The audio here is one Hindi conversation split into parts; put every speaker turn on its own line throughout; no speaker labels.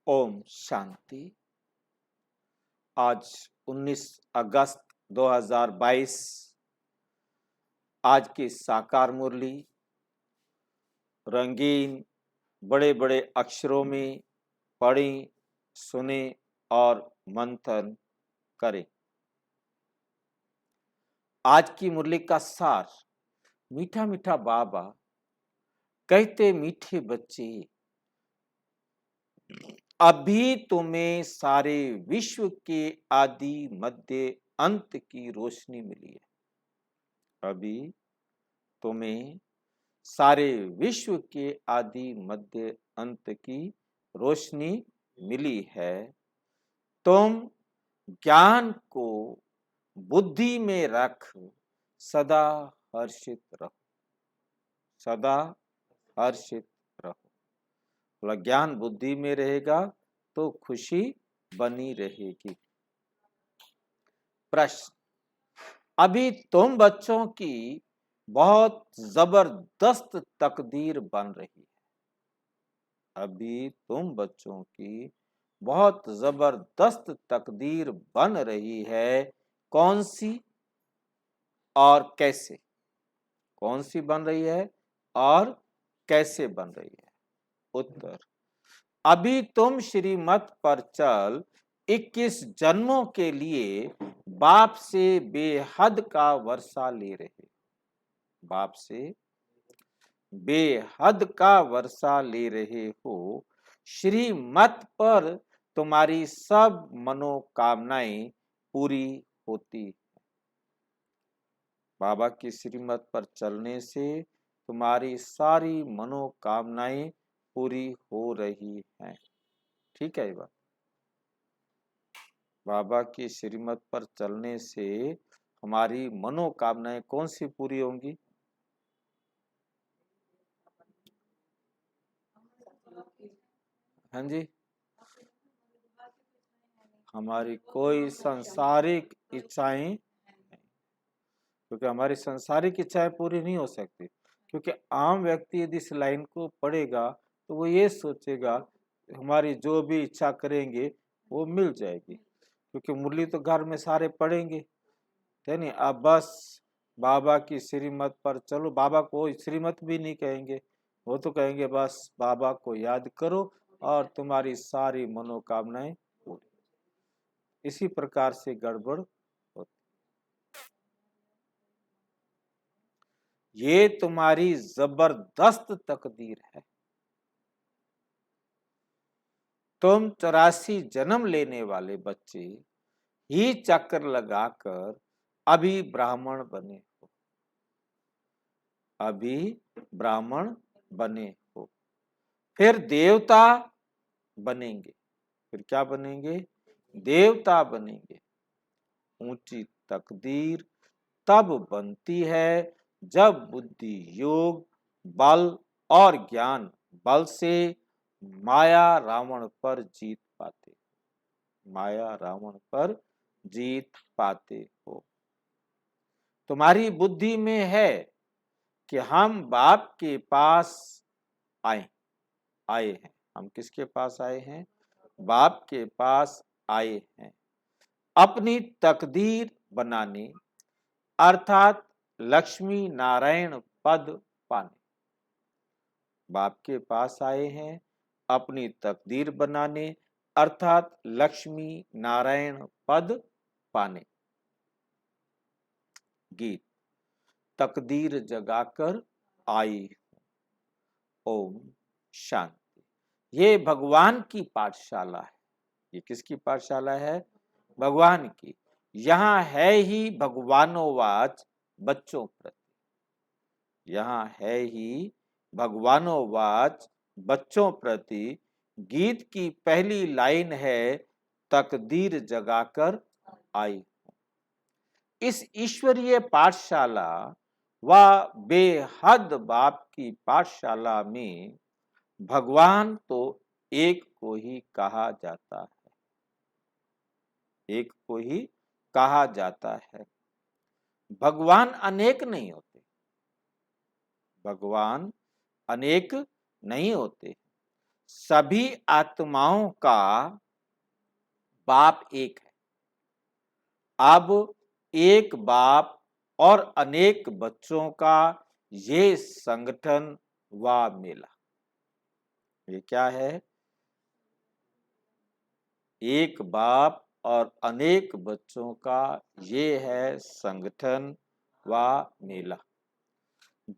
ओम शांति। आज 19 अगस्त 2022 आज की साकार मुरली रंगीन बड़े बड़े अक्षरों में पढ़ें, सुने और मंथन करें। आज की मुरली का सार, मीठा मीठा बाबा कहते मीठे बच्चे, अभी तुम्हें सारे विश्व के आदि मध्य अंत की रोशनी मिली है। अभी तुम्हें सारे विश्व के आदि मध्य अंत की रोशनी मिली है। तुम ज्ञान को बुद्धि में रख सदा हर्षित रहो, सदा हर्षित रहो। बोला ज्ञान बुद्धि में रहेगा तो खुशी बनी रहेगी। प्रश्न, अभी तुम बच्चों की बहुत जबरदस्त तकदीर बन रही है। अभी तुम बच्चों की बहुत जबरदस्त तकदीर बन रही है। कौन सी और कैसे? कौन सी बन रही है और कैसे बन रही है? उत्तर, अभी तुम श्रीमत पर चल 21 जन्मों के लिए बाप से बेहद का वर्षा ले रहे, बाप से बेहद का वर्षा ले रहे हो। श्रीमत पर तुम्हारी सब मनोकामनाएं पूरी होती है। बाबा की श्रीमत पर चलने से तुम्हारी सारी मनोकामनाएं पूरी हो रही हैं। ठीक है ये बात। बाबा की श्रीमत पर चलने से हमारी मनोकामनाएं कौन सी पूरी होंगी? हाँ जी, हमारी कोई सांसारिक इच्छाएं, क्योंकि हमारी सांसारिक इच्छाएं पूरी नहीं हो सकती। क्योंकि आम व्यक्ति यदि इस लाइन को पढ़ेगा तो वो ये सोचेगा हमारी जो भी इच्छा करेंगे वो मिल जाएगी। क्योंकि मुरली तो घर में सारे पढ़ेंगे, है नहीं। अब बस बाबा की श्रीमत पर चलो, बाबा को श्रीमत भी नहीं कहेंगे, वो तो कहेंगे बस बाबा को याद करो और तुम्हारी सारी मनोकामनाएं पूरी। इसी प्रकार से गड़बड़ होती। ये तुम्हारी जबरदस्त तकदीर है। तुम 84 जन्म लेने वाले बच्चे ही चक्कर लगाकर अभी ब्राह्मण बने हो, अभी ब्राह्मण बने हो। फिर देवता बनेंगे, फिर क्या बनेंगे? देवता बनेंगे। ऊंची तकदीर तब बनती है जब बुद्धि योग बल और ज्ञान बल से माया रावण पर जीत पाते, माया रावण पर जीत पाते हो। तुम्हारी बुद्धि में है कि हम बाप के पास आए आए हैं। हम किसके पास आए हैं? बाप के पास आए हैं अपनी तकदीर बनाने, अर्थात लक्ष्मी नारायण पद पाने। बाप के पास आए हैं अपनी तकदीर बनाने, अर्थात लक्ष्मी नारायण पद पाने। गीत, तकदीर जगाकर आई। ओम शांति। ये भगवान की पाठशाला है। ये किसकी पाठशाला है? भगवान की। यहाँ है ही भगवानोवाच बच्चों प्रति, यहाँ है ही भगवानोवाच बच्चों प्रति। गीत की पहली लाइन है तकदीर जगाकर आई। इस ईश्वरीय पाठशाला व बेहद बाप की पाठशाला में भगवान तो एक को ही कहा जाता है, एक को ही कहा जाता है। भगवान अनेक नहीं होते, भगवान अनेक नहीं होते। सभी आत्माओं का बाप एक है। अब एक बाप और अनेक बच्चों का ये संगठन व मेला, ये क्या है? एक बाप और अनेक बच्चों का ये है संगठन व मेला।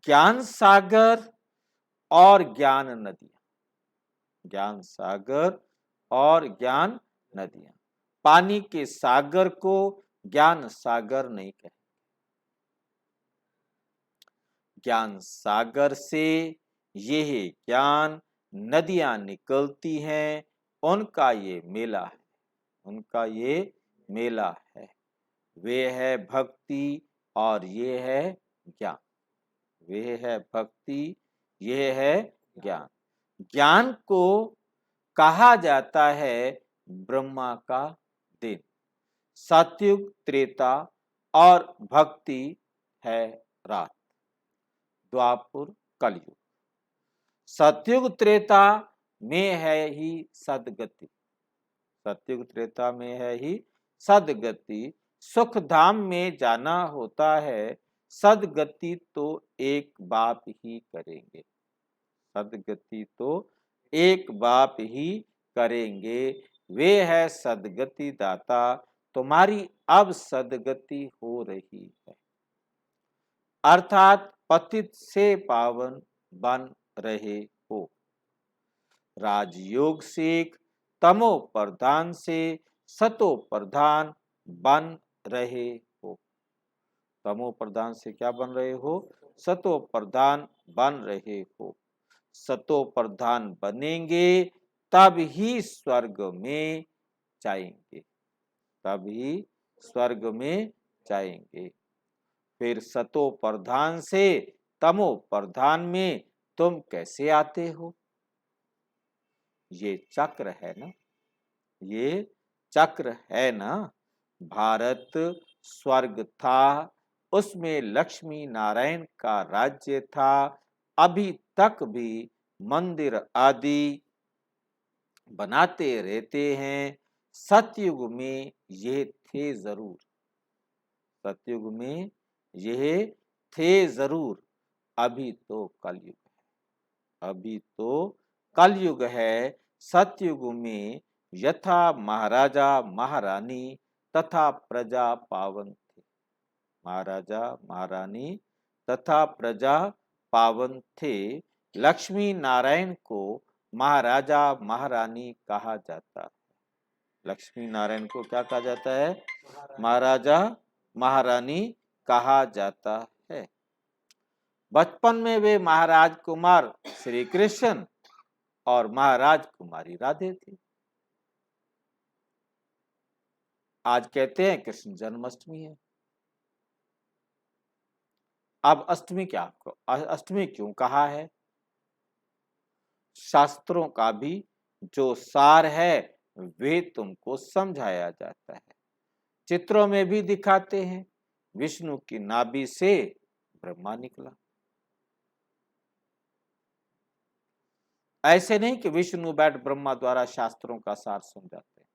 ज्ञान सागर और ज्ञान नदियां, ज्ञान सागर और ज्ञान नदियां। पानी के सागर को ज्ञान सागर नहीं कहते। ज्ञान सागर से यह ज्ञान नदियां निकलती हैं, उनका ये मेला है, उनका ये मेला है। वे है भक्ति और ये है ज्ञान, वे है भक्ति, ये है ज्ञान। ज्ञान को कहा जाता है ब्रह्मा का दिन। सतयुग, त्रेता और भक्ति है रात, द्वापर, कलयुग। सतयुग त्रेता में है ही सदगति, सतयुग त्रेता में है ही सदगति। सुख धाम में जाना होता है, सदगति तो एक बाप ही करेंगे, सदगति तो एक बाप ही करेंगे। वे है सदगति दाता, तुम्हारी अब सदगति हो रही है। अर्थात पतित से पावन बन रहे हो। राजयोग सीख तमो प्रधान से सतो प्रधान बन रहे हो। तमो प्रधान से क्या बन रहे हो? सतो प्रधान बन रहे हो। सतो प्रधान बनेंगे तब ही स्वर्ग में जाएंगे, तब ही स्वर्ग में जाएंगे। फिर सतो प्रधान से तमो प्रधान में तुम कैसे आते हो? ये चक्र है ना, ये चक्र है ना। भारत स्वर्ग था, उसमें लक्ष्मी नारायण का राज्य था। अभी तक भी मंदिर आदि बनाते रहते हैं। सतयुग में ये थे जरूर, सतयुग में यह थे जरूर। अभी तो कलयुग है, अभी तो कलयुग है। सतयुग में यथा महाराजा महारानी तथा प्रजा पावन थे, महाराजा महारानी तथा प्रजा पावन थे। लक्ष्मी नारायण को महाराजा महारानी कहा जाता है। लक्ष्मी नारायण को क्या कहा जाता है? महाराजा महारानी कहा जाता है। बचपन में वे महाराज कुमार श्री कृष्ण और महाराज कुमारी राधे थी। आज कहते हैं कृष्ण जन्माष्टमी है। अब अष्टमी क्या, आपको अष्टमी क्यों कहा है? शास्त्रों का भी जो सार है वे तुमको समझाया जाता है। चित्रों में भी दिखाते हैं, विष्णु की नाभि से ब्रह्मा निकला। ऐसे नहीं कि विष्णु बैठ ब्रह्मा द्वारा शास्त्रों का सार समझाते हैं।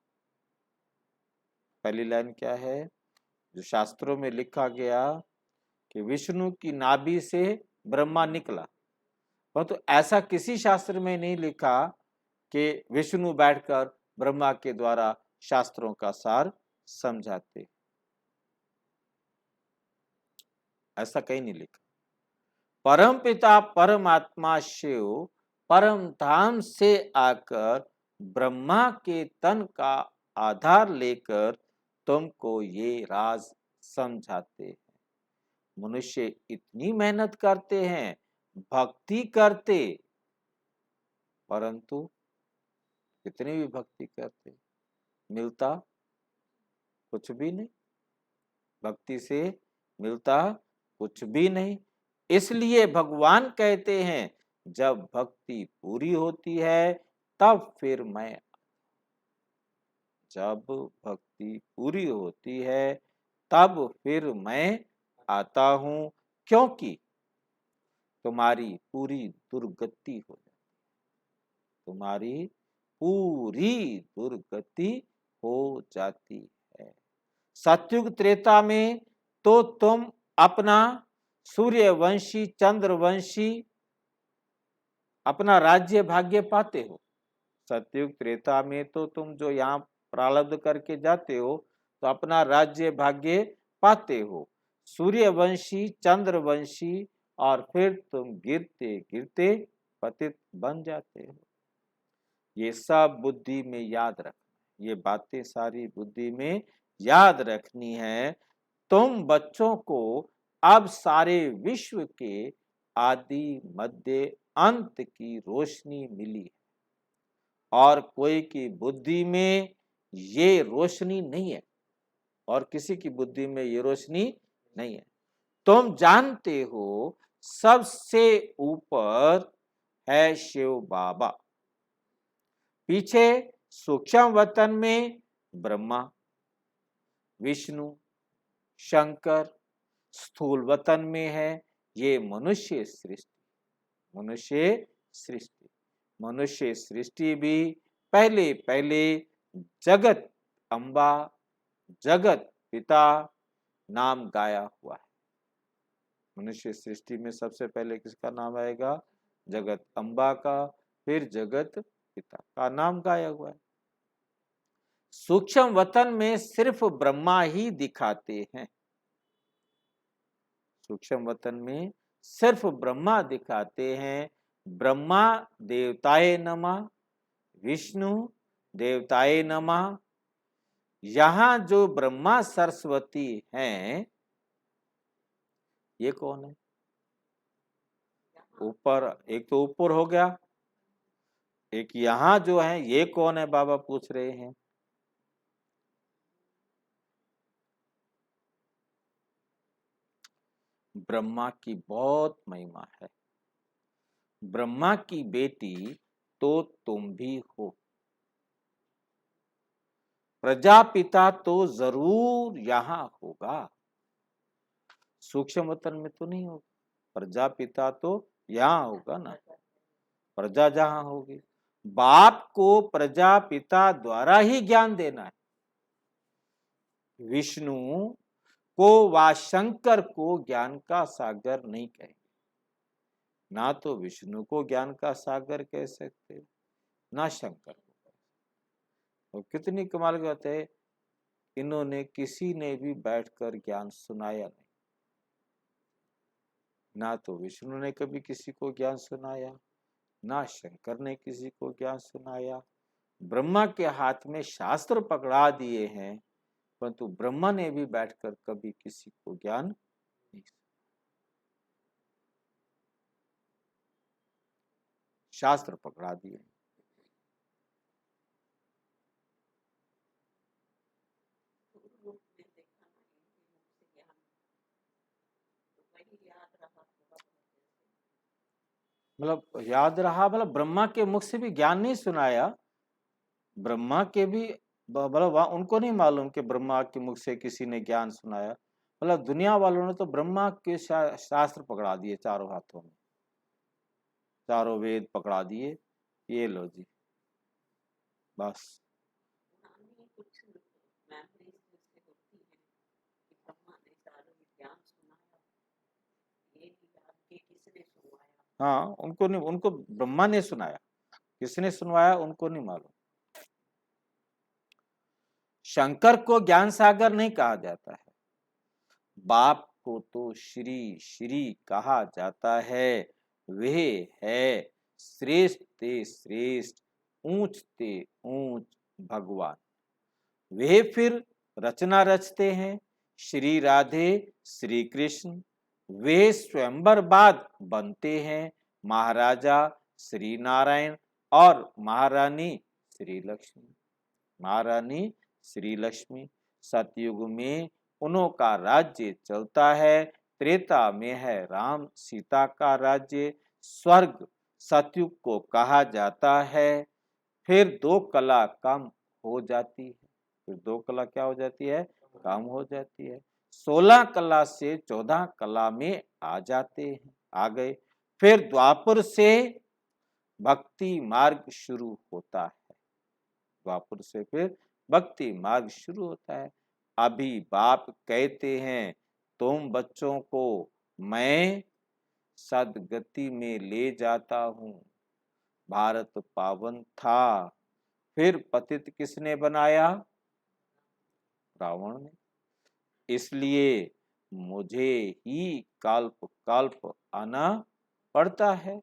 पहली लाइन क्या है जो शास्त्रों में लिखा गया कि विष्णु की नाभि से ब्रह्मा निकला, परंतु ऐसा किसी शास्त्र में नहीं लिखा कि विष्णु बैठकर ब्रह्मा के द्वारा शास्त्रों का सार समझाते, ऐसा कहीं नहीं लिखा। परम पिता परमात्मा शिव परम धाम से आकर ब्रह्मा के तन का आधार लेकर तुमको ये राज समझाते हैं। मनुष्य इतनी मेहनत करते हैं, भक्ति करते, परंतु कितनी भी भक्ति करते मिलता कुछ भी नहीं, भक्ति से मिलता कुछ भी नहीं। इसलिए भगवान कहते हैं जब भक्ति पूरी होती है तब फिर मैं, जब भक्ति पूरी होती है तब फिर मैं आता हूं, क्योंकि तुम्हारी पूरी दुर्गति हो जाती तुम्हारी पूरी दुर्गति हो जाती है। सतयुग त्रेता में तो तुम अपना सूर्यवंशी चंद्रवंशी अपना राज्य भाग्य पाते हो। सतयुग त्रेता में तो तुम जो यहाँ प्रारब्ध करके जाते हो तो अपना राज्य भाग्य पाते हो, सूर्यवंशी चंद्रवंशी, और फिर तुम गिरते गिरते पतित बन जाते हो। ये सब बुद्धि में याद रखना, ये बातें सारी बुद्धि में याद रखनी है। तुम बच्चों को अब सारे विश्व के आदि मध्य अंत की रोशनी मिली है, और कोई की बुद्धि में ये रोशनी नहीं है, और किसी की बुद्धि में ये रोशनी नहीं है। तुम जानते हो सबसे ऊपर है शिव बाबा, पीछे सूक्ष्म वतन में ब्रह्मा विष्णु शंकर, स्थूल वतन में है ये मनुष्य सृष्टि। मनुष्य सृष्टि, मनुष्य सृष्टि भी पहले पहले जगत अम्बा जगत पिता नाम गाया हुआ है। मनुष्य सृष्टि में सबसे पहले किसका नाम आएगा? जगत अम्बा का, फिर जगत पिता का नाम गाया हुआ है। सूक्ष्म वतन में सिर्फ ब्रह्मा ही दिखाते हैं, सूक्ष्म वतन में सिर्फ ब्रह्मा दिखाते हैं। ब्रह्मा देवताए नमः, विष्णु देवताए नमः। यहां जो ब्रह्मा सरस्वती हैं ये कौन है? ऊपर, एक तो ऊपर हो गया, एक यहां जो है ये कौन है बाबा पूछ रहे हैं। ब्रह्मा की बहुत महिमा है। ब्रह्मा की बेटी तो तुम भी हो। प्रजापिता तो जरूर यहां होगा, सूक्ष्म वतन में तो नहीं होगा। प्रजापिता तो यहां होगा ना, प्रजा जहां होगी। बाप को प्रजापिता द्वारा ही ज्ञान देना है। विष्णु को व शंकर को ज्ञान का सागर नहीं कहेंगे, ना तो विष्णु को ज्ञान का सागर कह सकते ना शंकर को। तो कितनी कमाल की बात है, इन्होंने किसी ने भी बैठकर ज्ञान सुनाया नहीं, ना तो विष्णु ने कभी किसी को ज्ञान सुनाया, ना शंकर ने किसी को ज्ञान सुनाया। ब्रह्मा के हाथ में शास्त्र पकड़ा दिए हैं, परंतु ब्रह्मा ने भी बैठकर कभी किसी को ज्ञान नहीं, शास्त्र पकड़ा दिए। मतलब याद रहा, मतलब ब्रह्मा के मुख से भी ज्ञान नहीं सुनाया, ब्रह्मा के भी मतलब उनको नहीं मालूम कि ब्रह्मा के मुख से किसी ने ज्ञान सुनाया। मतलब दुनिया वालों ने तो ब्रह्मा के शास्त्र पकड़ा दिए चारों हाथों में, चारों वेद पकड़ा दिए, ये लो जी बस। हाँ उनको नहीं, उनको ब्रह्मा ने सुनाया, किसने सुनवाया उनको नहीं मालूम। शंकर को ज्ञान सागर नहीं कहा जाता है, बाप को तो श्री श्री कहा जाता है। वे है श्रेष्ठ ते श्रेष्ठ, ऊंच ते ऊंच भगवान। वे फिर रचना रचते हैं, श्री राधे श्री कृष्ण। वे स्वयंवर बाद बनते हैं, महाराजा श्री नारायण और महारानी श्री लक्ष्मी। महारानी श्री लक्ष्मी। सतयुग में उन्हों का राज्य चलता है, त्रेता में है राम सीता का राज्य। स्वर्ग सतयुग को कहा जाता है। फिर दो कला कम हो जाती है, फिर दो कला क्या हो जाती है? कम हो जाती है। 16 कला से 14 कला में आ जाते हैं, आ गए। फिर द्वापर से भक्ति मार्ग शुरू होता है। द्वापर से फिर भक्ति मार्ग शुरू होता है। अभी बाप कहते हैं तुम बच्चों को मैं सदगति में ले जाता हूँ। भारत पावन था, फिर पतित किसने बनाया? रावण ने। इसलिए मुझे ही कल्प कल्प आना पड़ता है,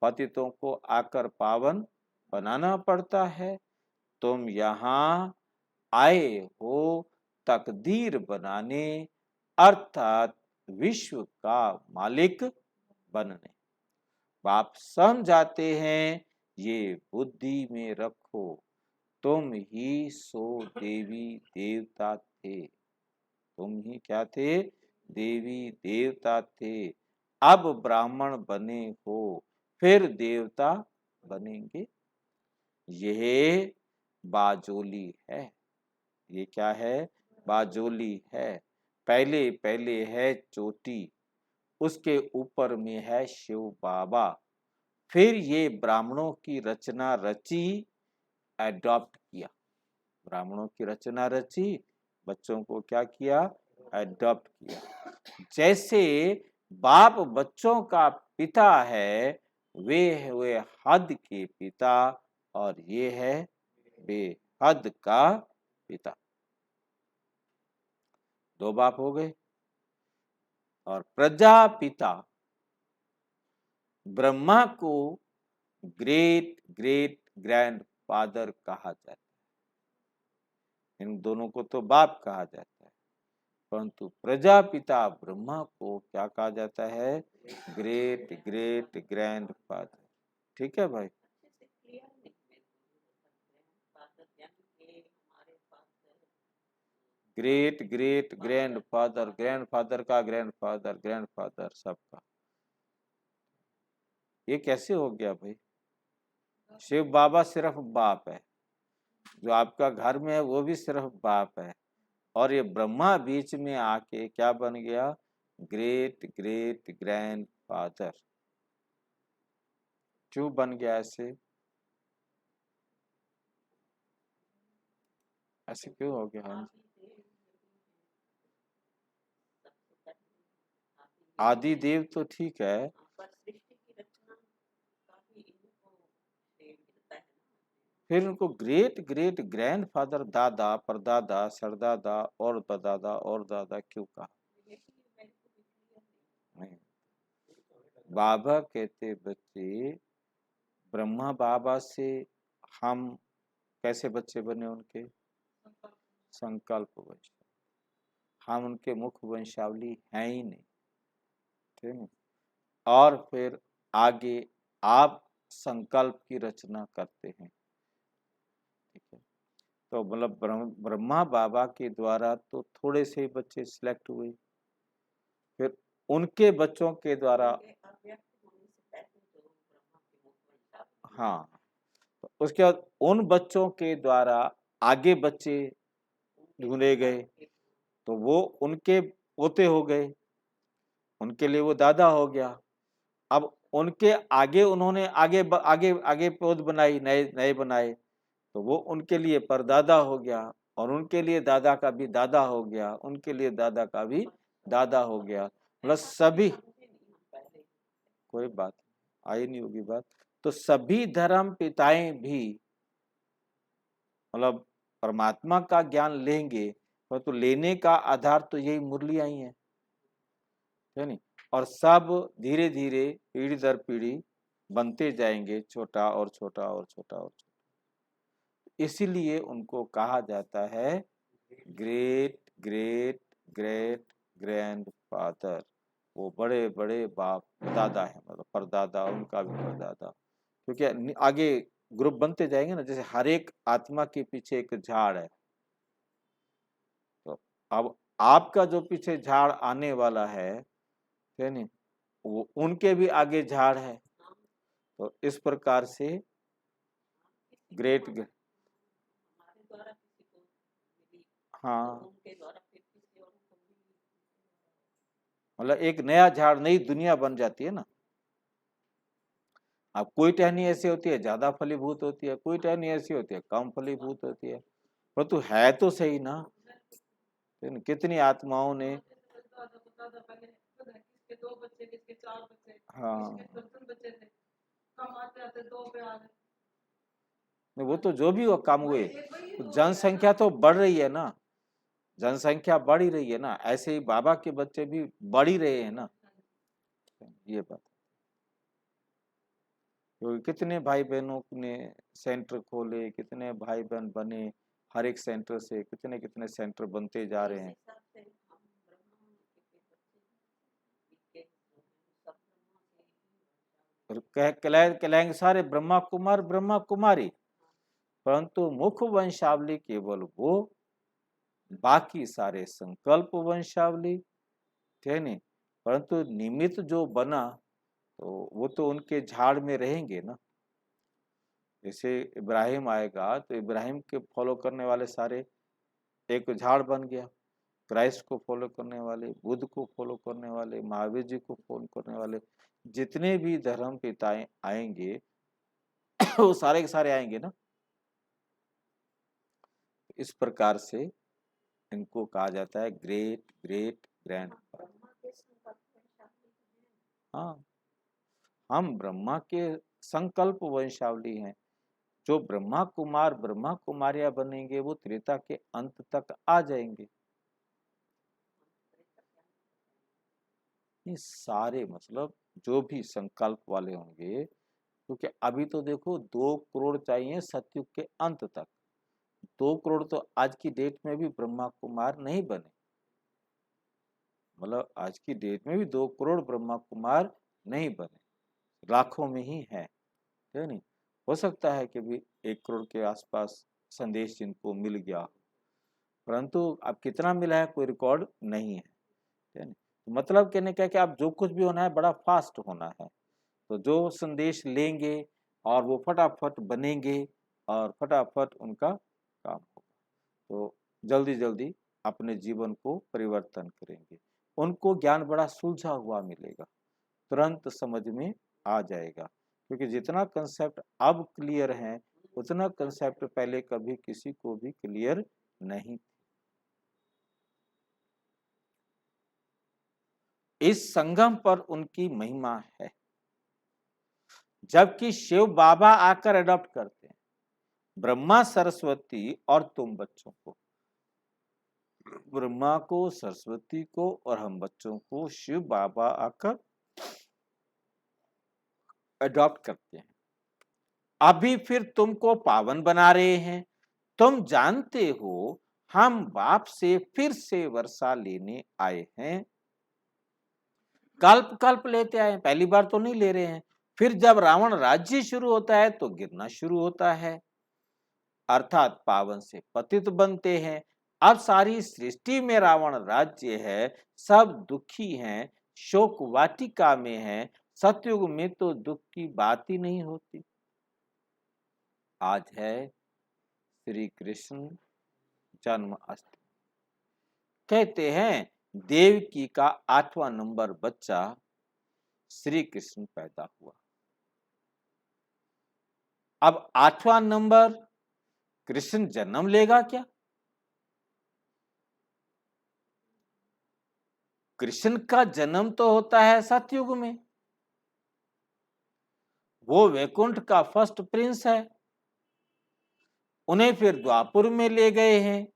पतितों को आकर पावन बनाना पड़ता है। तुम यहाँ आए हो तकदीर बनाने, अर्थात विश्व का मालिक बनने। बाप समझाते हैं ये बुद्धि में रखो, तुम ही सो देवी देवता थे। तुम ही क्या थे? देवी देवता थे। अब ब्राह्मण बने हो, फिर देवता बनेंगे। यह बाजोली है। ये क्या है? बाजोली है। पहले पहले है चोटी, उसके ऊपर में है शिव बाबा। फिर ये ब्राह्मणों की रचना रची, एडॉप्ट किया। ब्राह्मणों की रचना रची, बच्चों को क्या किया? एडॉप्ट किया। जैसे बाप बच्चों का पिता है, वे हुए हद के पिता, और ये है बेहद का पिता। दो बाप हो गए। और प्रजापिता ब्रह्मा को ग्रेट ग्रेट ग्रैंड फादर कहा जाता है। इन दोनों को तो बाप कहा जाता है, परंतु प्रजापिता ब्रह्मा को क्या कहा जाता है? Great great grand father. ठीक है भाई। Great great grand father, grand father का ग्रैंड फादर, ग्रैंड फादर सबका। ये कैसे हो गया भाई? शिव बाबा सिर्फ बाप है, जो आपका घर में है वो भी सिर्फ बाप है, और ये ब्रह्मा बीच में आके क्या बन गया? Great great grand father. क्यों बन गया ऐसे? ऐसे क्यों हो गया? हाँ, आदि देव तो ठीक है, फिर उनको ग्रेट ग्रेट ग्रैंड फादर, दादा परदादा सरदादा और दादा और दादा क्यों कहा? नहीं, बाबा कहते बच्चे, ब्रह्मा बाबा से हम कैसे बच्चे बने? उनके संकल्प वंश, हम उनके मुख वंशावली हैं ही नहीं। ठीक है। और फिर आगे आप संकल्प की रचना करते हैं। ठीक है। तो मतलब ब्रह्मा बाबा के द्वारा तो थोड़े से बच्चे सिलेक्ट हुए, फिर उनके बच्चों के द्वारा, हाँ, तो उसके बाद उन बच्चों के द्वारा आगे बच्चे ढूंढे गए, तो वो उनके पोते हो गए, उनके लिए वो दादा हो गया। अब उनके आगे उन्होंने आगे आगे आगे पौध बनाई, नए नए बनाए, तो वो उनके लिए परदादा हो गया, और उनके लिए दादा का भी दादा हो गया, उनके लिए दादा का भी दादा हो गया। मतलब सभी, कोई बात आई नहीं होगी बात। तो सभी धर्म पिताएं भी मतलब परमात्मा का ज्ञान लेंगे, तो लेने का आधार तो यही मुरलियां ही है नहीं? और सब धीरे धीरे पीढ़ी दर पीढ़ी बनते जाएंगे, छोटा और छोटा और छोटा और छोटा। इसीलिए उनको कहा जाता है great great great grand father. वो बड़े बड़े बाप दादा है, मतलब परदादा, उनका भी परदादा। क्योंकि आगे ग्रुप बनते जाएंगे ना, जैसे हर एक आत्मा के पीछे एक झाड़ है, तो अब आपका जो पीछे झाड़ आने वाला है नहीं, वो उनके भी आगे झाड़ है। तो इस प्रकार से ग्रेट, हाँ, मतलब एक नया झाड़, नई दुनिया बन जाती है ना। अब कोई टहनी ऐसी होती है ज्यादा फलीभूत होती है, कोई टहनी ऐसी होती है कम फलीभूत होती है, परंतु है तो सही ना। कितनी आत्माओं ने, हाँ वो तो जो भी वो कम हुए, तो जनसंख्या तो बढ़ रही है ना, जनसंख्या बढ़ ही रही है ना, ऐसे ही बाबा के बच्चे भी बढ़ ही रहे हैं ना। ये बात, तो कितने भाई बहनों ने सेंटर खोले, कितने भाई बहन बने, हर एक सेंटर से कितने कितने सेंटर बनते जा रहे हैं। और कहलाएंगे सारे ब्रह्मा कुमार ब्रह्मा कुमारी, परंतु मुख्य वंशावली केवल वो, बाकी सारे संकल्प वंशावली, ठीक है नहीं। परंतु निमित्त जो बना तो वो तो उनके झाड़ में रहेंगे ना। जैसे इब्राहिम आएगा तो इब्राहिम के फॉलो करने वाले सारे एक झाड़ बन गया, क्राइस्ट को फॉलो करने वाले, बुद्ध को फॉलो करने वाले, महावीर जी को फॉलो करने वाले, जितने भी धर्म पिताएं आएंगे वो सारे के सारे आएंगे ना। इस प्रकार से इनको कहा जाता है ग्रेट ग्रेट ग्रैंड। हाँ, हम ब्रह्मा के संकल्प वंशावली हैं। जो ब्रह्मा कुमार ब्रह्मा कुमारियां बनेंगे वो त्रेता के अंत तक आ जाएंगे। ये सारे मतलब जो भी संकल्प वाले होंगे, क्योंकि अभी तो देखो 2 करोड़ चाहिए सतयुग के अंत तक। 2 करोड़ तो आज की डेट में भी ब्रह्मा कुमार नहीं बने, मतलब आज की डेट में भी 2 करोड़ ब्रह्मा कुमार नहीं बने, लाखों में ही है, ठीक है नहीं। हो सकता है कि भी 1 करोड़ के आसपास संदेश जिनको मिल गया हो, परंतु अब कितना मिला है कोई रिकॉर्ड नहीं है, ठीक है नहीं। तो मतलब कहने का कि अब जो कुछ भी होना है बड़ा फास्ट होना है, तो जो संदेश लेंगे और वो फटाफट बनेंगे और फटाफट उनका काम होगा, तो जल्दी जल्दी अपने जीवन को परिवर्तन करेंगे। उनको ज्ञान बड़ा सुलझा हुआ मिलेगा, तुरंत समझ में आ जाएगा, क्योंकि जितना कंसेप्ट अब क्लियर है उतना कंसेप्ट पहले कभी किसी को भी क्लियर नहीं। इस संगम पर उनकी महिमा है, जबकि शिव बाबा आकर अडॉप्ट करते हैं ब्रह्मा सरस्वती और तुम बच्चों को, ब्रह्मा को सरस्वती को और हम बच्चों को शिव बाबा आकर अडॉप्ट करते हैं। अभी फिर तुमको पावन बना रहे हैं। तुम जानते हो हम बाप से फिर से वर्षा लेने आए हैं। कल्प कल्प लेते आए, पहली बार तो नहीं ले रहे हैं। फिर जब रावण राज्य शुरू होता है तो गिरना शुरू होता है, अर्थात पावन से पतित बनते हैं। अब सारी सृष्टि में रावण राज्य है, सब दुखी हैं, शोक वाटिका में हैं। सतयुग में तो दुख की बात ही नहीं होती। आज है श्री कृष्ण जन्माष्टमी। कहते हैं देवकी का 8वां नंबर बच्चा श्री कृष्ण पैदा हुआ। अब 8वां नंबर कृष्ण जन्म लेगा क्या? कृष्ण का जन्म तो होता है सतयुग में, वो वैकुंठ का फर्स्ट प्रिंस है। उन्हें फिर द्वापुर में ले गए हैं,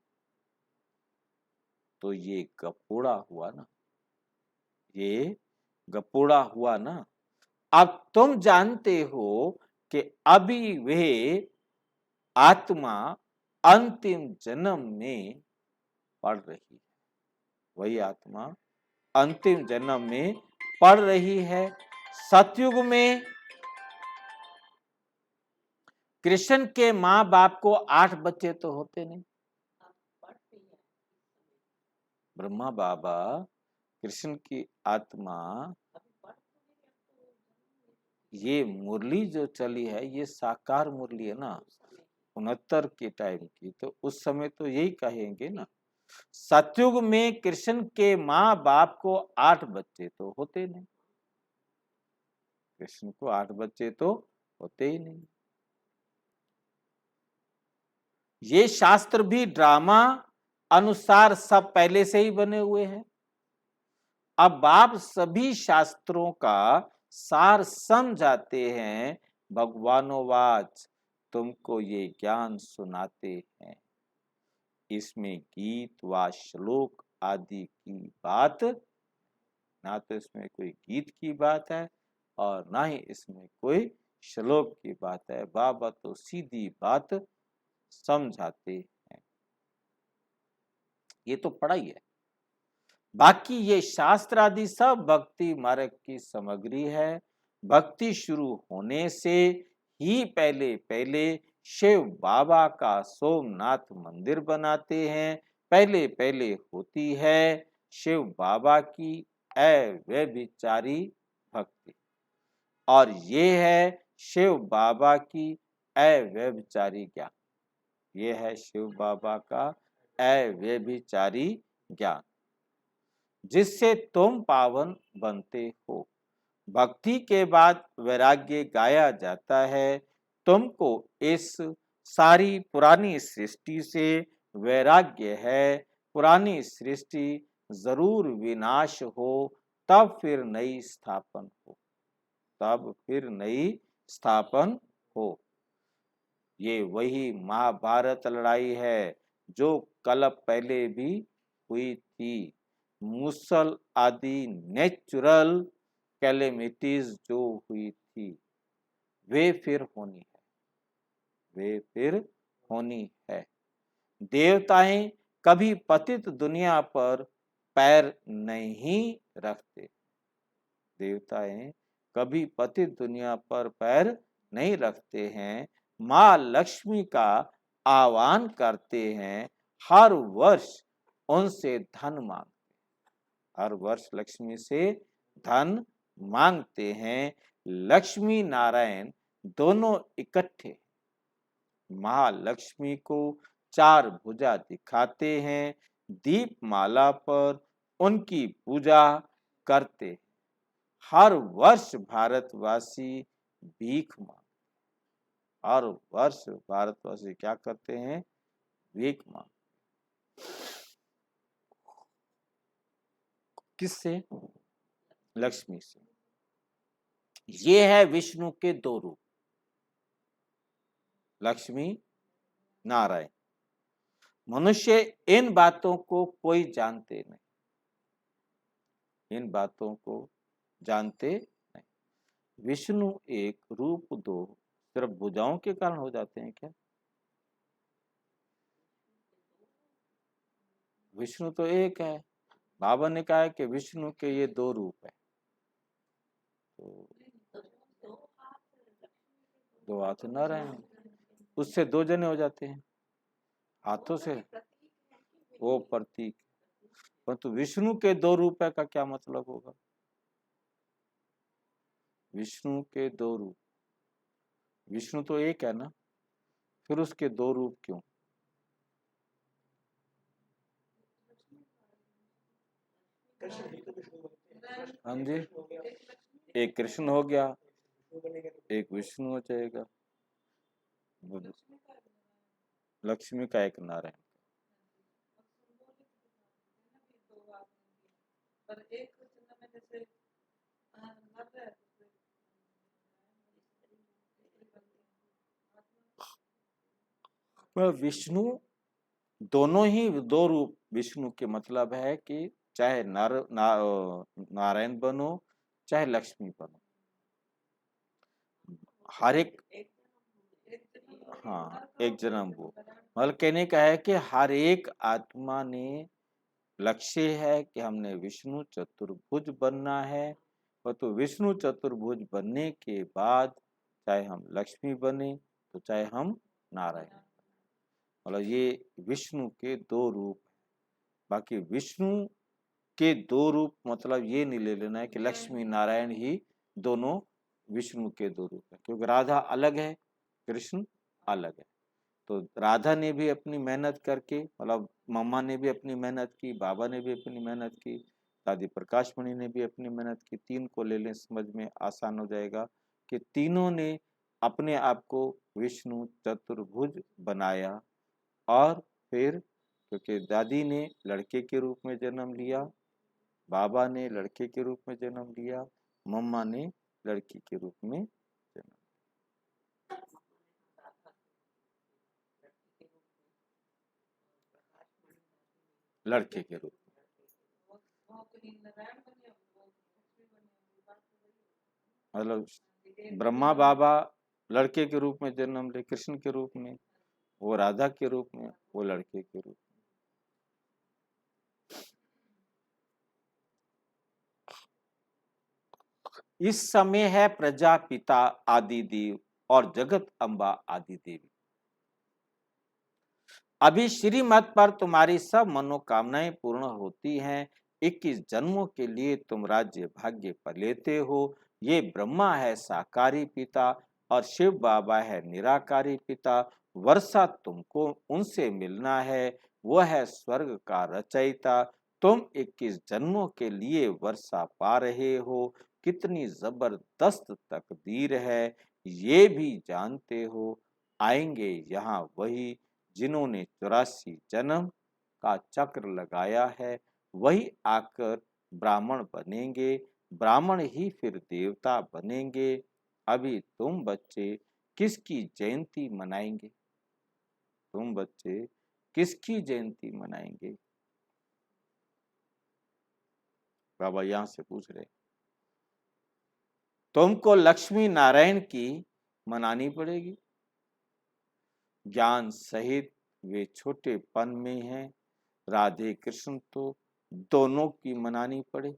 तो ये गपोड़ा हुआ ना, ये गपोड़ा हुआ ना। अब तुम जानते हो कि अभी वे आत्मा अंतिम जन्म में पढ़ रही है, वही आत्मा अंतिम जन्म में पढ़ रही है। सतयुग में कृष्ण के माँ बाप को 8 बच्चे तो होते नहीं। ब्रह्मा बाबा कृष्ण की आत्मा, ये मुरली जो चली है ये साकार मुरली है ना, 69 के टाइम की, तो उस समय तो यही कहेंगे ना। सतयुग में कृष्ण के माँ बाप को 8 बच्चे तो होते नहीं, कृष्ण को 8 बच्चे तो होते ही नहीं। ये शास्त्र भी ड्रामा अनुसार सब पहले से ही बने हुए हैं। अब आप सभी शास्त्रों का सार समझाते हैं, भगवानोवाच तुमको ये ज्ञान सुनाते हैं। इसमें गीत व श्लोक आदि की बात, ना तो इसमें कोई गीत की बात है और ना ही इसमें कोई श्लोक की बात है। बाबा तो सीधी बात समझाते हैं। ये तो पढ़ाई है। बाकी ये शास्त्र आदि सब भक्ति मार्ग की सामग्री है। भक्ति शुरू होने से ही पहले पहले शिव बाबा का सोमनाथ मंदिर बनाते हैं। पहले पहले होती है शिव बाबा की अव्यभिचारी भक्ति, और ये है शिव बाबा की अव्यभिचारी ज्ञान। ये है शिव बाबा का अव्यभिचारी ज्ञान, जिससे तुम पावन बनते हो। भक्ति के बाद वैराग्य गाया जाता है। तुमको इस सारी पुरानी सृष्टि से वैराग्य है। पुरानी सृष्टि जरूर विनाश हो, तब फिर नई स्थापन हो, तब फिर नई स्थापन हो। ये वही महाभारत लड़ाई है जो कल पहले भी हुई थी। मूसल आदि नेचुरल कैलेमिटीज जो हुई थी, वे फिर होनी है, वे फिर होनी है। देवताएं कभी पतित दुनिया पर पैर नहीं रखते। देवताएं कभी पतित दुनिया पर पैर नहीं रखते हैं। माँ लक्ष्मी का आह्वान करते हैं। हर वर्ष उनसे धन मांगते, हर वर्ष लक्ष्मी से धन मांगते हैं। लक्ष्मी नारायण दोनों इकट्ठे महालक्ष्मी को 4 भुजा दिखाते हैं। दीपमाला पर उनकी पूजा करते। हर वर्ष भारतवासी भीख मांग, हर वर्ष भारतवासी क्या करते हैं? भीख मांग। किससे? लक्ष्मी से। ये है विष्णु के 2 रूप, लक्ष्मी नारायण। मनुष्य इन बातों को कोई जानते नहीं, इन बातों को जानते नहीं। विष्णु एक रूप 2 सिर्फ भुजाओं के कारण हो जाते हैं क्या? विष्णु तो एक है। बाबा ने कहा है कि विष्णु के ये 2 रूप है। तो 2 हाथ नारायण, उससे 2 जने हो जाते हैं हाथों से, वो प्रतीक। परंतु विष्णु के 2 रूप है का क्या मतलब होगा? विष्णु के 2 रूप, विष्णु तो एक है ना, फिर उसके 2 रूप क्यों? हाँ जी, एक कृष्ण हो गया, एक विष्णु हो जाएगा, लक्ष्मी का एक नारायण। विष्णु दोनों ही 2 रूप विष्णु के मतलब है कि चाहे नारायण बनो चाहे लक्ष्मी बनो, हर एक, हाँ एक जन्म वो। मतलब कहने का है कि हर एक आत्मा ने लक्ष्य है कि हमने विष्णु चतुर्भुज बनना है। और तो विष्णु चतुर्भुज बनने के बाद चाहे हम लक्ष्मी बने तो चाहे हम नारायण, मतलब ये विष्णु के 2 रूप। बाकी विष्णु के 2 रूप मतलब ये नहीं ले लेना है कि लक्ष्मी नारायण ही दोनों विष्णु के 2 रूप है, क्योंकि राधा अलग है, कृष्ण अलग है। तो राधा ने भी अपनी मेहनत करके, मतलब मम्मा ने भी अपनी मेहनत की, बाबा ने भी अपनी मेहनत की, दादी प्रकाशमणि ने भी अपनी मेहनत की। 3 को ले लें, समझ में आसान हो जाएगा कि तीनों ने अपने आप को विष्णु चतुर्भुज बनाया। और फिर क्योंकि दादी ने लड़के के रूप में जन्म लिया, बाबा ने लड़के के रूप में जन्म लिया, मम्मा ने लड़की के रूप में जन्म, लड़के के रूप मतलब ब्रह्मा बाबा लड़के के रूप में जन्म ले, कृष्ण के रूप में, वो राधा के रूप में, वो लड़के के रूप में। इस समय है प्रजापिता आदि देव और जगत अम्बा आदि देवी। अभी श्रीमत पर तुम्हारी सब मनोकामनाएं पूर्ण होती हैं। 21 जन्मों के लिए तुम राज्य भाग्य पर लेते हो। ये ब्रह्मा है साकारी पिता और शिव बाबा है निराकारी पिता। वर्षा तुमको उनसे मिलना है, वह है स्वर्ग का रचयिता। तुम 21 जन्मों के लिए वर्षा पा रहे हो। कितनी जबरदस्त तकदीर है, ये भी जानते हो। आएंगे यहाँ वही जिन्होंने 84 जन्म का चक्र लगाया है, वही आकर ब्राह्मण बनेंगे, ब्राह्मण ही फिर देवता बनेंगे। अभी तुम बच्चे किसकी जयंती मनाएंगे? तुम बच्चे किसकी जयंती मनाएंगे? बाबा यहां से पूछ रहे। तुमको लक्ष्मी नारायण की मनानी पड़ेगी। ज्ञान सहित वे छोटेपन में हैं। राधे कृष्ण तो दोनों की मनानी पड़े।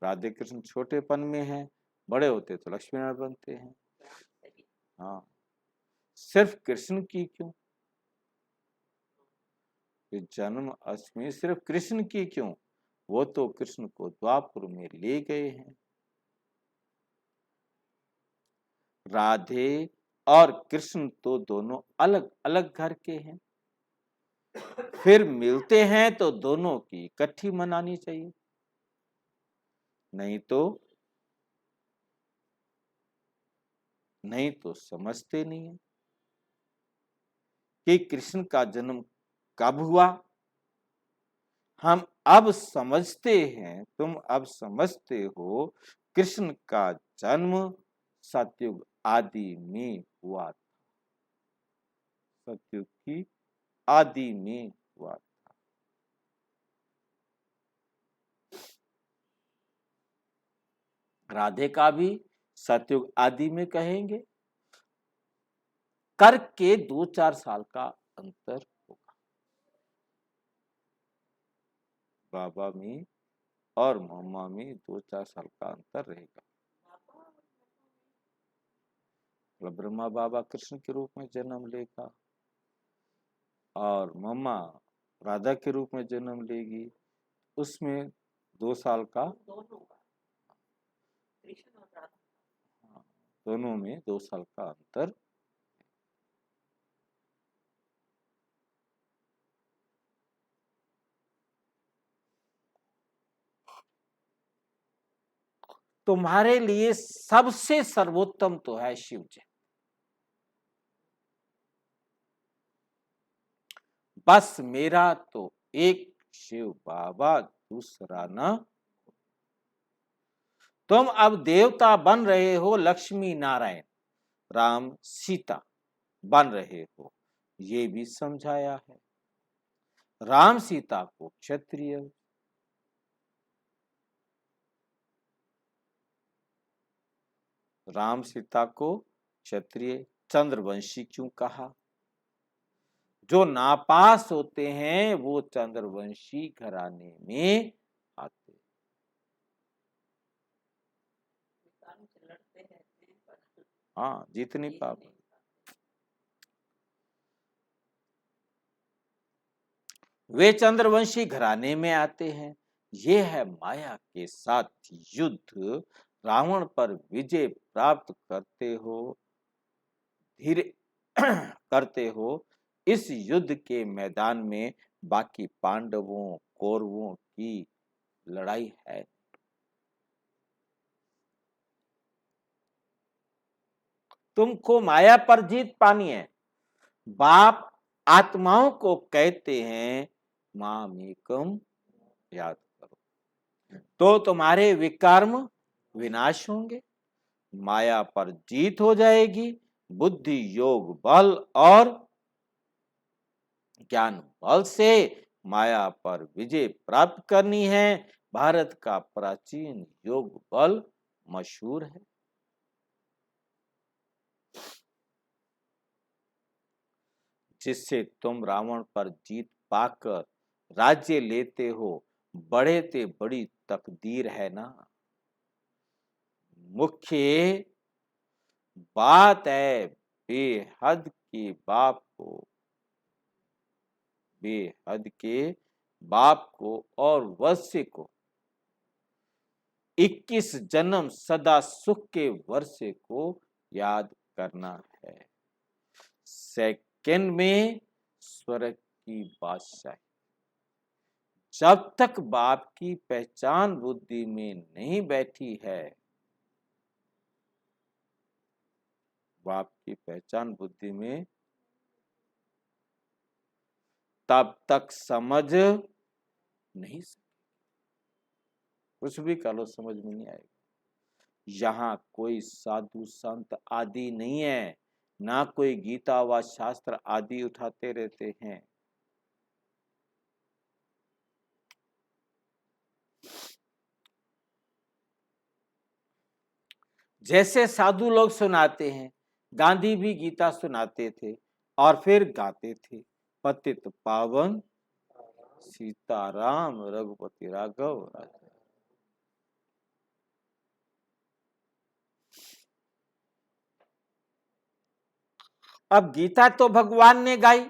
राधे कृष्ण छोटेपन में है, बड़े होते तो लक्ष्मी नारायण बनते हैं। हाँ, सिर्फ कृष्ण की क्यों? ये जन्म अष्टमी सिर्फ कृष्ण की क्यों? वो तो कृष्ण को द्वापर में ले गए हैं। राधे और कृष्ण तो दोनों अलग अलग घर के हैं, फिर मिलते हैं तो दोनों की इकट्ठी मनानी चाहिए। नहीं तो समझते नहीं है कि कृष्ण का जन्म कब हुआ। हम अब समझते हैं, तुम अब समझते हो, कृष्ण का जन्म सतयुग आदि में हुआ था। सतयुग की आदि में हुआ था। राधे का भी सतयुग आदि में कहेंगे। कर के 2-4 साल का अंतर होगा बाबा में और मम्मा में, 2-4 साल का अंतर रहेगा। ब्रह्मा बाबा कृष्ण के रूप में जन्म लेगा और मम्मा राधा के रूप में जन्म लेगी। उसमें 2 साल का, दोनों में 2 साल का अंतर। तुम्हारे लिए सबसे सर्वोत्तम तो है शिव जी। बस मेरा तो एक शिव बाबा, दूसरा न। तुम अब देवता बन रहे हो, लक्ष्मी नारायण राम सीता बन रहे हो, ये भी समझाया है। राम सीता को क्षत्रिय, राम सीता को क्षत्रिय चंद्रवंशी क्यों कहा? जो नापास होते हैं वो चंद्रवंशी घराने में आते। हाँ, जितनी पाप, वे चंद्रवंशी घराने में आते हैं। ये है माया के साथ युद्ध। रावण पर विजय प्राप्त करते हो, धीरे करते हो। इस युद्ध के मैदान में बाकी पांडवों कौरवों की लड़ाई है। तुमको माया पर जीत पानी है। बाप आत्माओं को कहते हैं मामेकम याद करो, तो तुम्हारे विकर्म विनाश होंगे, माया पर जीत हो जाएगी। बुद्धि योग बल और ज्ञान बल से माया पर विजय प्राप्त करनी है। भारत का प्राचीन योग बल मशहूर है। जिससे तुम रावण पर जीत पाकर राज्य लेते हो, बड़े ते बड़ी तकदीर है ना। मुख्य बात है बेहद के बाप को, बेहद के बाप को और वश्य को 21 जन्म सदा सुख के वर्षे को याद करना है। सेकंड में स्वर्ग की बादशाही। जब तक बाप की पहचान बुद्धि में नहीं बैठी है, बाप की पहचान बुद्धि में, तब तक समझ नहीं सकते। कुछ भी कर लो समझ में नहीं आएगा। यहाँ कोई साधु संत आदि नहीं है, ना कोई गीता व शास्त्र आदि उठाते रहते हैं। जैसे साधु लोग सुनाते हैं, गांधी भी गीता सुनाते थे और फिर गाते थे, पतित पावन सीताराम रघुपति राघव राजा। अब गीता तो भगवान ने गाई।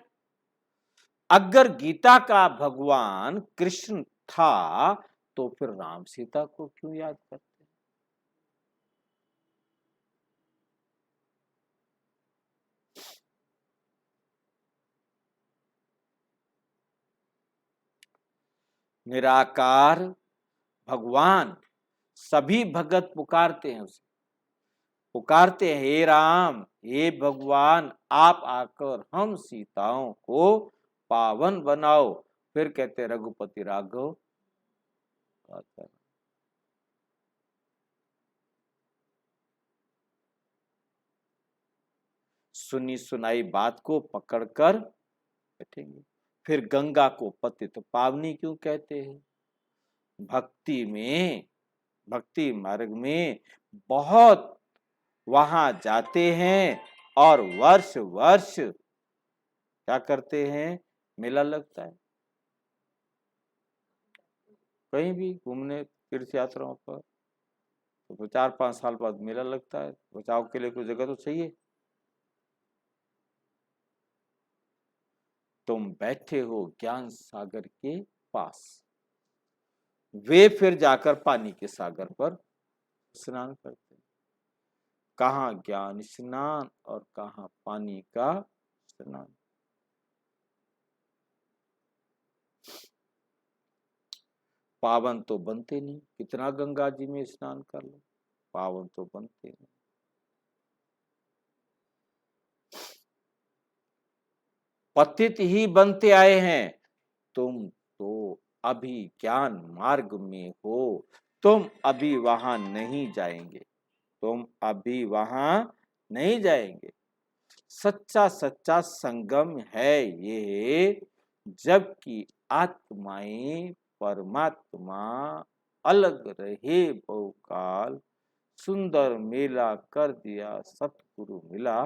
अगर गीता का भगवान कृष्ण था तो फिर राम सीता को क्यों याद करते? निराकार भगवान सभी भगत पुकारते हैं उसे, पुकारते हैं हे राम हे भगवान आप आकर हम सीताओं को पावन बनाओ। फिर कहते रघुपति राघव। सुनी सुनाई बात को पकड़कर बैठेंगे। फिर गंगा को पतित पावनी क्यों कहते हैं? भक्ति में, भक्ति मार्ग में बहुत वहां जाते हैं और वर्ष वर्ष क्या करते हैं, मेला लगता है। कहीं भी घूमने तीर्थ यात्राओं पर तो 4-5 साल बाद मेला लगता है। बचाव के लिए कोई जगह तो चाहिए। तुम बैठे हो ज्ञान सागर के पास, वे फिर जाकर पानी के सागर पर स्नान करते। कहाँ ज्ञान स्नान और कहाँ पानी का स्नान। पावन तो बनते नहीं, कितना गंगा जी में स्नान कर लो, पावन तो बनते नहीं। पतित ही बनते आए हैं। तुम तो अभी ज्ञान मार्ग में हो, तुम अभी वहां नहीं जाएंगे, तुम अभी वहां नहीं जाएंगे। सच्चा सच्चा संगम है ये, जबकि आत्माएं परमात्मा अलग रहे बहुकाल। सुंदर मेला कर दिया सतगुरु मिला।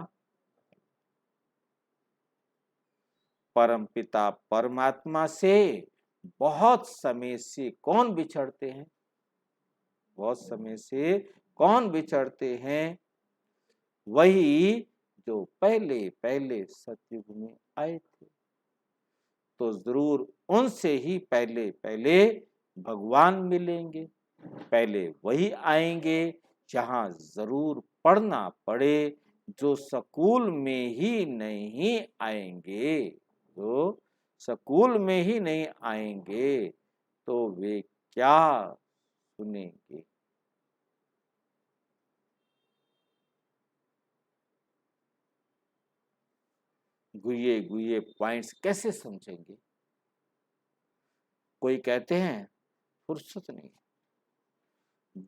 परम पिता परमात्मा से बहुत समय से कौन बिछड़ते हैं? बहुत समय से कौन बिछड़ते हैं? वही जो पहले पहले सतयुग में आए थे। तो जरूर उनसे ही पहले पहले भगवान मिलेंगे। पहले वही आएंगे जहां जरूर पढ़ना पड़े। जो स्कूल में ही नहीं आएंगे, तो स्कूल में ही नहीं आएंगे तो वे क्या सुनेंगे? गुये गुये पॉइंट्स कैसे समझेंगे? कोई कहते हैं फुर्सत नहीं,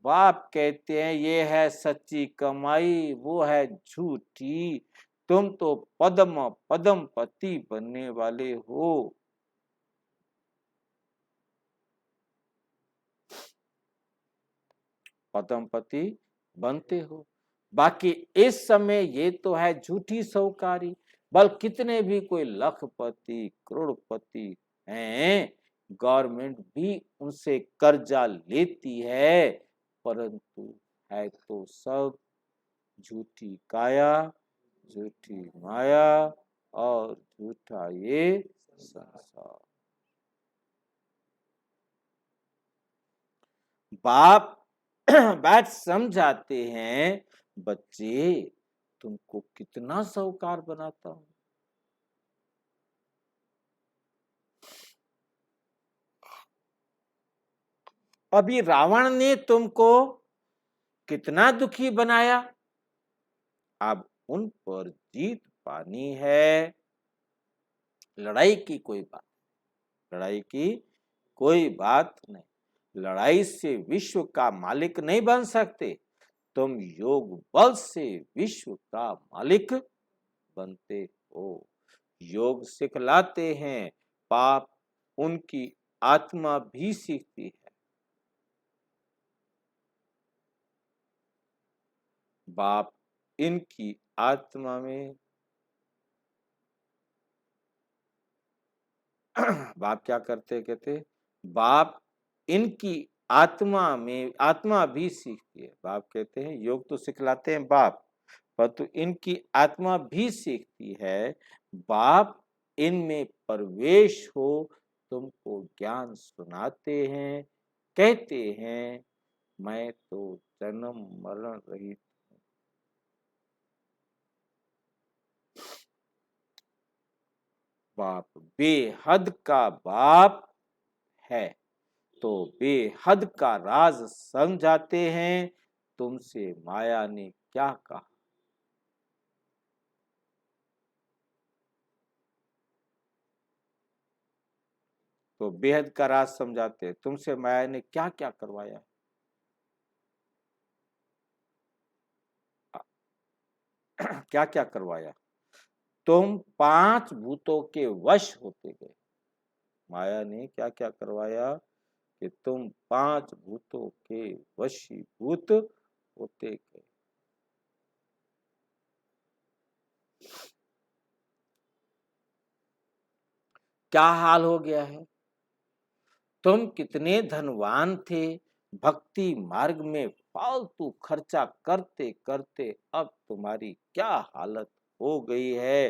बाप कहते हैं ये है सच्ची कमाई, वो है झूठी, तुम तो पद्म पद्म पति बनने वाले हो। पद्म पति बनते हो, बाकी इस समय ये तो है झूठी सौकारी। बल कितने भी कोई लखपति करोड़पति हैं, गवर्नमेंट भी उनसे कर्जा लेती है, परंतु है तो सब झूठी काया, झूठी माया और झूठा ये संसार। बाप बात समझाते हैं, बच्चे तुमको कितना साहूकार बनाता हूं। अभी रावण ने तुमको कितना दुखी बनाया, अब उन पर जीत पानी है। लड़ाई की कोई बात, लड़ाई की कोई बात नहीं, लड़ाई से विश्व का मालिक नहीं बन सकते, तुम योग बल से विश्व का मालिक बनते हो। योग सिखलाते हैं, पाप उनकी आत्मा भी सीखती है। बाप इनकी आत्मा में बाप क्या करते, कहते बाप इनकी आत्मा में, आत्मा भी सीखती है। बाप कहते हैं योग तो सिखलाते हैं बाप, परंतु इनकी आत्मा भी सीखती है। बाप इनमें प्रवेश हो, तुमको ज्ञान सुनाते हैं, कहते हैं मैं तो जन्म मरण रहित। बाप बेहद का बाप है, तो बेहद का राज समझाते हैं, तुमसे माया ने क्या कहा। तो बेहद का राज समझाते हैं, तुमसे माया ने क्या क्या करवाया, क्या क्या करवाया। तुम पांच भूतों के वश होते गए, माया ने क्या क्या करवाया कि तुम पांच भूतों के वशीभूत होते गए। क्या हाल हो गया है, तुम कितने धनवान थे, भक्ति मार्ग में फालतू खर्चा करते करते अब तुम्हारी क्या हालत हो गई है।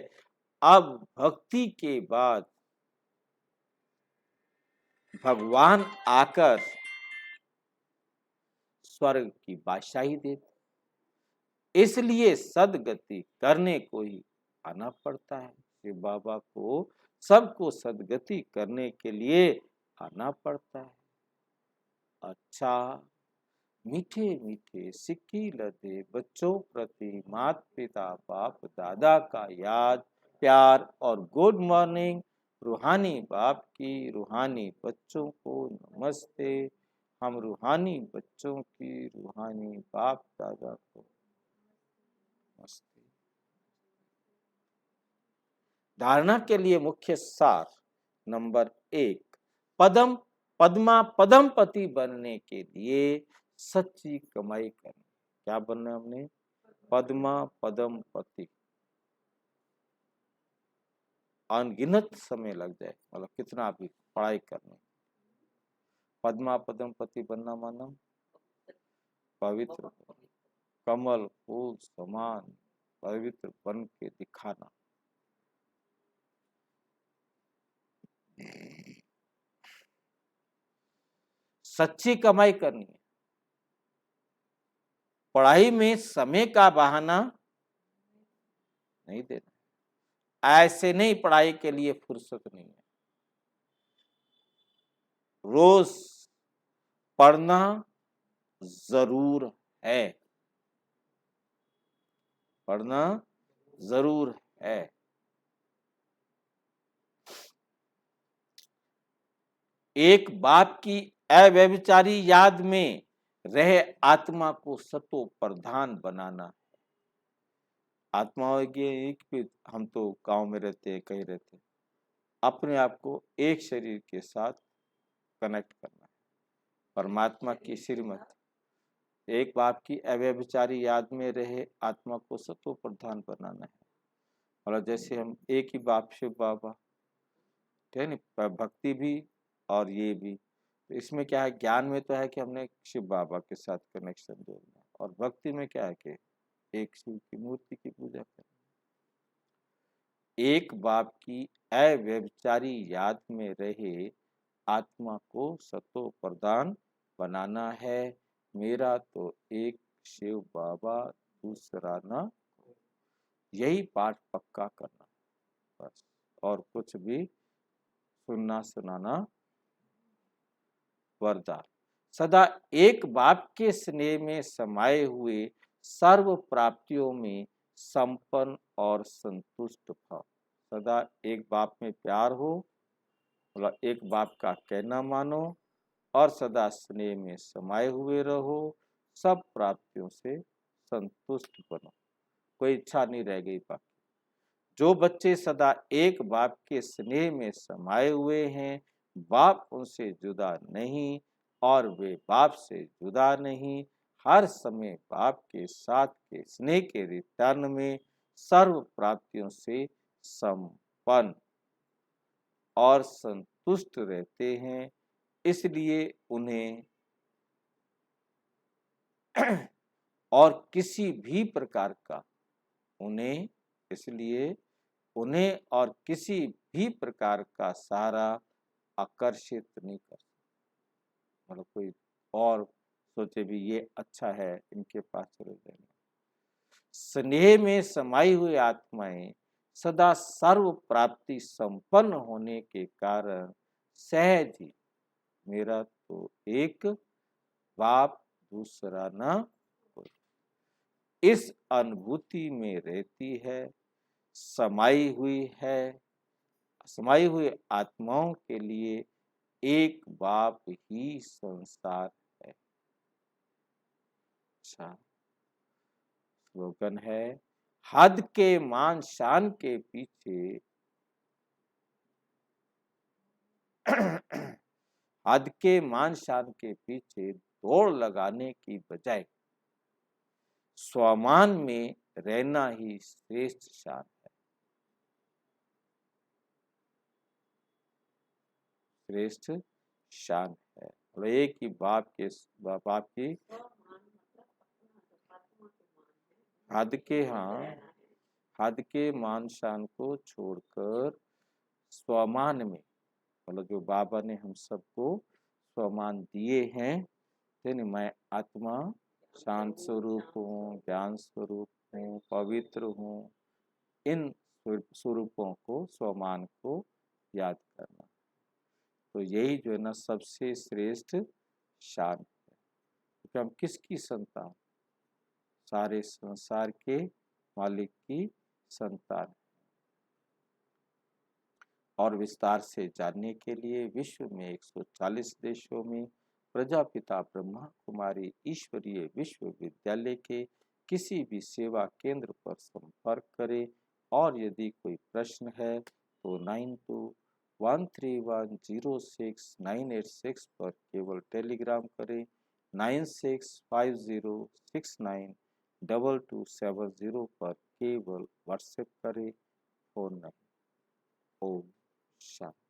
अब भक्ति के बाद भगवान आकर स्वर्ग की बादशाही देते, इसलिए सदगति करने को ही आना पड़ता है। शिव बाबा को सबको सदगति करने के लिए आना पड़ता है। अच्छा, मीठे मीठे सिक्की लदे बच्चों प्रति माता पिता बाप दादा का याद प्यार और गुड मॉर्निंग। रूहानी बाप की रूहानी बच्चों को नमस्ते। हम रूहानी बच्चों की रूहानी बाप दादा को नमस्ते। धारणा के लिए मुख्य सार नंबर 1, पद्म पद्मा पद्मपति बनने के लिए सच्ची कमाई करनी। क्या बनना है हमने, पद्मा पद्मपति। अनगिनत समय लग जाए, मतलब कितना भी पढ़ाई करने, पद्मा पद्मपति बनना माना पवित्र, कमल फूल समान पवित्र बन के दिखाना। सच्ची कमाई करनी है, पढ़ाई में समय का बहाना नहीं देना। ऐसे नहीं पढ़ाई के लिए फुर्सत नहीं है, रोज पढ़ना जरूर है, पढ़ना जरूर है। एक बाप की अव्यभिचारी याद में रह आत्मा को सतो प्रधान बनाना। आत्मा की हम तो गांव में रहते हैं, कहीं रहते हैं, अपने आप को एक शरीर के साथ कनेक्ट करना है, परमात्मा की श्रीमत। एक बाप की अव्यभिचारी याद में रहे आत्मा को सतो प्रधान बनाना है। और जैसे हम एक ही बाप शिव बाबा, ठीक है ना, भक्ति भी और ये भी, तो इसमें क्या है, ज्ञान में तो है कि हमने शिव बाबा के साथ कनेक्शन जोड़ना है, और भक्ति में क्या है कि एक शिव की मूर्ति की पूजा करना। एक बाप की अव्यभिचारी याद में रहे आत्मा को सतो प्रधान बनाना है। मेरा तो एक शिव बाबा, दूसरा ना। यही पाठ पक्का करना बस, और कुछ भी सुनना सुनाना वरदान। सदा एक बाप के स्नेह में समाये हुए सर्व प्राप्तियों में संपन्न और संतुष्ट भव। सदा एक बाप में प्यार हो, मतलब एक बाप का कहना मानो, और सदा स्नेह में समाये हुए रहो, सब प्राप्तियों से संतुष्ट बनो, कोई इच्छा नहीं रह गई बाकी। जो बच्चे सदा एक बाप के स्नेह में समाये हुए हैं, बाप उनसे जुदा नहीं और वे बाप से जुदा नहीं, हर समय बाप के साथ के स्नेह के रिटर्न में सर्व प्राप्तियों से संपन्न और संतुष्ट रहते हैं। इसलिए उन्हें और किसी भी प्रकार का उन्हें इसलिए उन्हें और किसी भी प्रकार का सहारा आकर्षित नहीं कर सकता। मतलब कोई और सोचे भी ये अच्छा है, इनके पास चले जाएंगे। स्नेह में समाई हुई आत्माएं सदा सर्व प्राप्ति संपन्न होने के कारण सहज ही मेरा तो एक बाप, दूसरा ना कोई, इस अनुभूति में रहती है। समाई हुई आत्माओं के लिए एक बाप ही संसार है। अच्छा स्लोगन है, हद के मान शान के पीछे हद के मान शान के पीछे दौड़ लगाने की बजाय स्वामान में रहना ही श्रेष्ठ शान है। श्रेष्ठ शान है, और एक ही बाप की हद के मान शान को छोड़कर स्वमान में, मतलब जो बाबा ने हम सबको स्वमान दिए हैं, मैं आत्मा शांत स्वरूप हूँ, ज्ञान स्वरूप हूँ, पवित्र हूँ, इन स्वरूपों को, स्वमान को याद करना। तो यही जो है ना सबसे श्रेष्ठ शान है, क्योंकि हम किसकी संतान, सारे संसार के मालिक की संतान। और विस्तार से जानने के लिए विश्व में 140 देशों में प्रजापिता ब्रह्मा कुमारी ईश्वरीय विश्वविद्यालय के किसी भी सेवा केंद्र पर संपर्क करें, और यदि कोई प्रश्न है तो 9213106986 पर केवल टेलीग्राम करें, 9650692270 पर केवल व्हाट्सएप करें, फोन नहीं। ओम शांति।